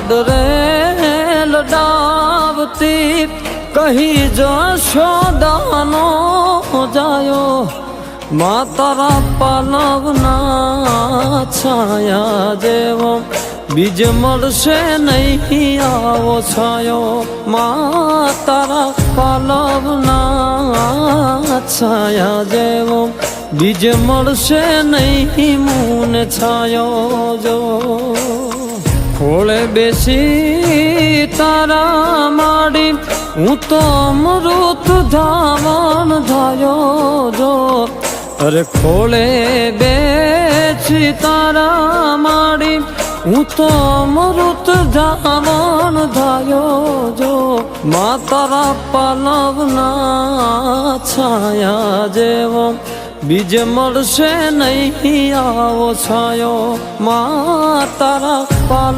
પાદરે લડાવતી કહી જશોદાનો જાયો માં તારા પાલવના છાયા જેવો બીજ મળશે નહીં આવો છાયો માં તારા પાલવના છાયા જેવો બીજ મળશે નહીં મૂને છાયો જો ખોળે બેસી તારા માડી હું તો અમૃત ધાવણ ધાયો જો અરે ખોળે બેસી તારા માડી હું તો અમૃત ધાવણ ધાયો જો માં તારા પાલવના છાયા જેવો બીજ મળશે નહીં આવો છાયો માં તારા પાલ